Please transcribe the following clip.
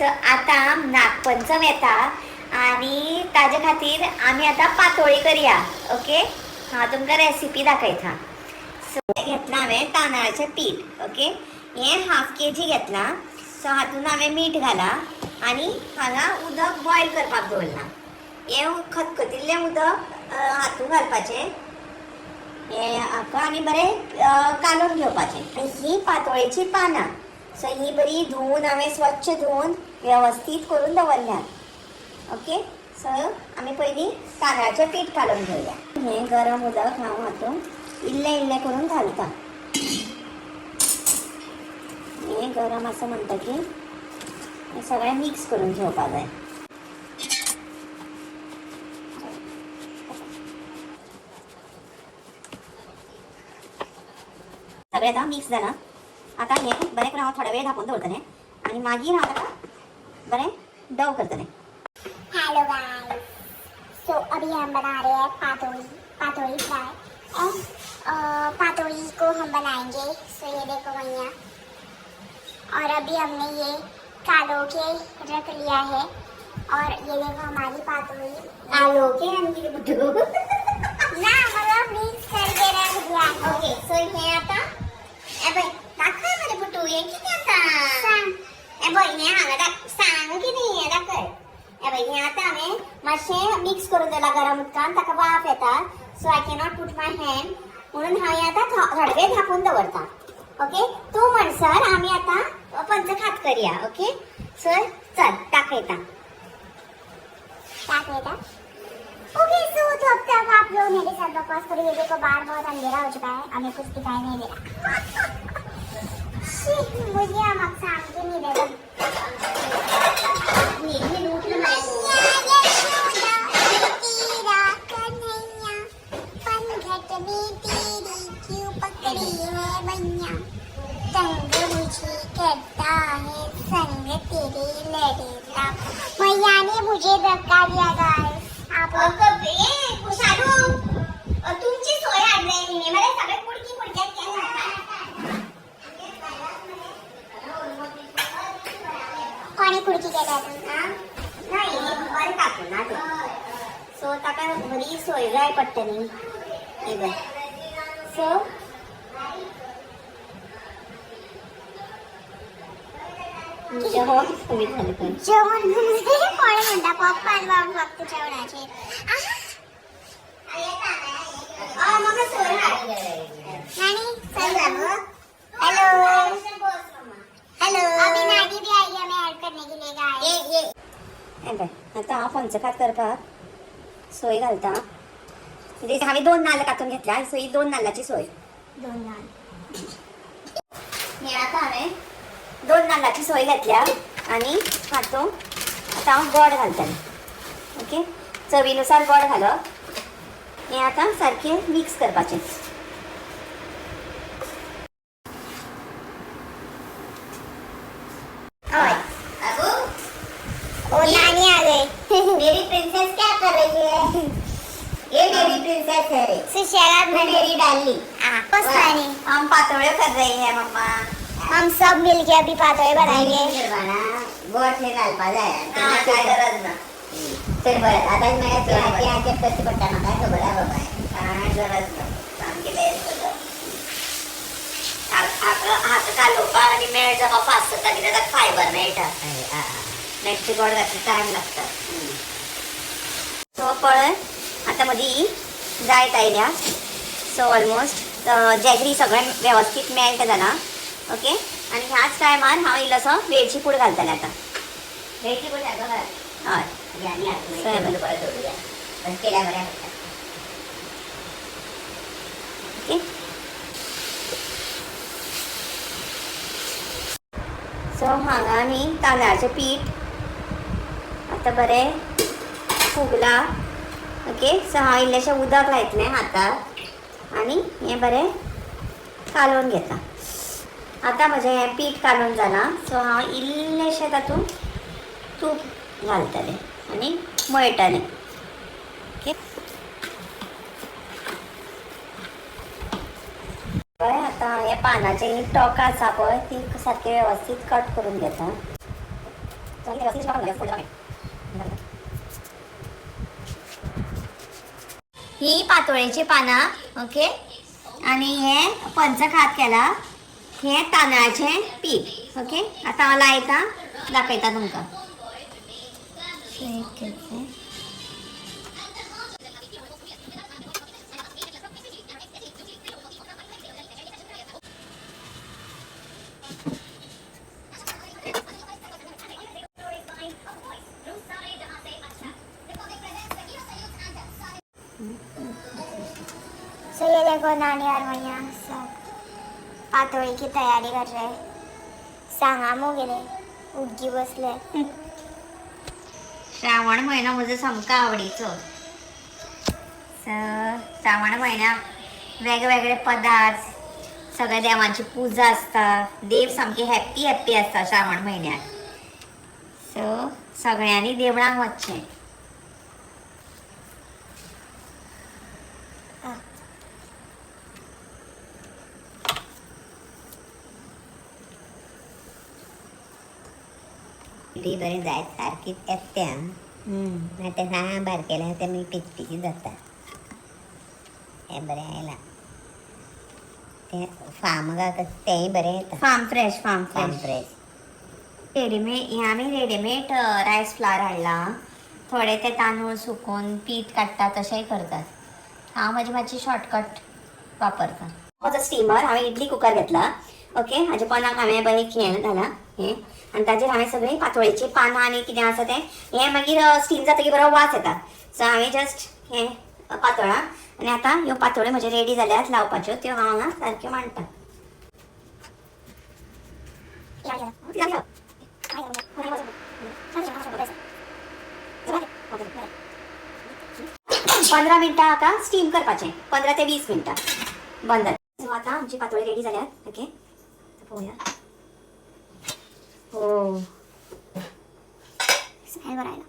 So आता नागपंचम येता आणि ताजे खातीर आमी आता पातोळी करया. ओके, हांव तुमकां रेसिपी दाखयता. सो घेतला हांवें तांदळाचें पीठ. ओके, हे 1/2 kg घेतला. सो हातून हांवें मीठ घाला आणि हांगा उदक बॉयल करपाक दवरला. हे खतखतिल्लें उदक हातून घालपाचें. हे हाका आनी बरें कालोवन घेवपाचें. ही पातोळेची पानां. सो ही बरी धुवन हांवें स्वच्छ धुवन वेवस्थीत करून दवरल्यात. ओके, सो आमी पयलीं तांदळाचें पीठ काडून घेवया. हें गरम उदक हांव हातून इल्लें इल्लें करून घालता. हें गरम आसा म्हणटकीर हें सगळें मिक्स करून घेवपा जाय. सगळें आतां मिक्स जालां. आता हे बरें करून हांव थोडा वेळ धांपून दवरतलें आनी मागीर हांव ताका बरें डव करतलें. हेलो गाइस, सो अभी हम बना रहे हैं पातोड़ी फ्राई. पातोड़ी को हम बनाएंगे. सो ये देखो भैया, और अभी हमने ये कालो के रख लिया है. और ये देखो हमारी पातोड़ी कालो के आणि बुटू ना मतलब मिक्स करके रख दिया है. ओके, सो हे आता ए बाई दाखय मरे बुटू हे किती आता सांग. ए बाई हे हांगा सांग किती हे दाखय. ए बाई हे आता हांवें मातशें मिक्स करून दवरला गरम उदकान, ताका वाफ येता. So I cannot put my hand, म्हणून हांव हे आता थोडे वेळ धांपून दवरता. ओके, तूं म्हणसर आमी आता पंचखात करया. ओके, सो चल दाखयता. ओके, सो तो अब तक आप लोग मेरे साथ बकवास करो. ये देखो बाहर बहुत अंधेरा हो चुका है, हमें कुछ दिखाई नहीं दे रहा. मुझे हम अब सामने नहीं दे रहे. भैया ने मुझे धक्का दिया गाइस. आप लोग तुमची सोय हाडली मला सगळे पुडकी पुडक्यात केला. कोणी कुडकी केल्या नाही बरें टाकून ना ते. सो ताका बरी सोय जाय पडटली. हे बघ, सो जेवण कमी झालं पण जेवण कोणी म्हणता पप्पा बाबा फक्त जेवणाचे. मग सोय हाडली. हेलो हेलो, अभी नानी भी आई है हमें हेल्प करने के लिए गाइस. आता हांव पंचखात करपाक सोय घालता. म्हणजे हांवें 2 नाल्ल कातून घेतल्या. सो ही 2 नाल्लाची सोय. 2 नान. हे आता हांवें 2 नाल्लाची सोय घेतल्या आनी हातूंत आतां हांव गोड घालतलें. ओके, चवीनुसार गोड घालप. हें आतां सारकें मिक्स करपाचें. ओ नानी आ गई. मेरी प्रिंसेस क्या कर रही है? ये मेरी प्रिंसेस है रे. सुशेला मेरी डार्लिंग. बस नानी, हम पातोळे कर रहे हैं मम्मा. हम सब मिलके अभी पातोळे बनाएंगे. गोड हे घालपा जाय. काय गरज ना. तर बरं आता मला ते कशी पडटा म्हाका खबर आहा बाबा. काय गरज ना. सांगितलें सगळं. हात घालोवपा आनी मेळ जावपा फास्ट जाता कित्याक ताका फायबर मेळटा. नेक्स्ट गोड घातली टायम लागता. सो पळय आता मदीं जायत आयल्या. सो ऑलमोस्ट जॅगरी सगळें वेवस्थीत मेल्ट जालां. ओके, आनी ह्याच टायमार हांव इल्लोसो वेलची पूड घालतलें आतां. वेलची पूड घाल. हय, ओके. सो हांगा आमी तांदळाचें पीठ आतां बरें फुगला. ओके, सो हांव इल्लेशें उदक लायतलें हाताक आनी हें बरें कालोवन घेता. आतां म्हजें हें पीठ कालोवन जालां. सो हांव इल्लेशें तातूंत तूप घालतलें आनी मळटलें. ओके, पळय आतां हे पानाचें टोकां आसा पळय ती सारकी वेवस्थीत कट करून घेता. ही पातोळीची पानं, ओके. आणि हे पंचखात केला, हे तांदळाचे पीठ, ओके. आता मला येता दाखयता तुमकां. सो ये देखो नानी और भैया सब पातोळी की तयारी कर रहे हैं. सांगा मग गेले उगी बसले. श्रावण महिना म्हजो सामको आवडीचो. श्रावण महिन्यात वेगवेगळे पदार्थ, सगळ्या देवांची पूजा असता, देव सामके हॅप्पी हॅप्पी असता श्रावण महिन्यात. सो सगळ्यांनी देवळांक वचचें. ती बरें जायत सारकीच येत्या. ते सांबार केल्यार ते मी पिचपिची जाता. हें बरें आयलां. ते फार्म घालता तेंय बरें येता. Farm fresh readymade. हे आमी रेडीमेड रायस फ्लावर हाडला. थोडे ते तांदूळ सुकोवन पीठ काडटा तशेंय करतात. हांव मातशी शॉर्टकट वापरता. म्हजो स्टिमर हांवें इडली कुकर घेतला, ओके. हाजे पोंदाक हांवें बरें हें घाला, हें. आनी ताजेर हांवें सगळीं पातोळेची पानां आनी कितें आसा तें हें मागीर स्टीम जातकीर बरो वास येता. सो हांवें जस्ट हें पातोळां आनी आतां ह्यो पातोळ्यो म्हज्यो रेडी जाल्यात लावपाच्यो. त्यो हांव हांगा सारक्यो मांडटा. 15 मिनटां हाका स्टीम करपाचें. 15 ते 20 मिनटां बंद जालें. सो आतां आमची पातोळी रेडी जाल्यात, ओके. पळोवया. हो, स्मेल बरं आयला.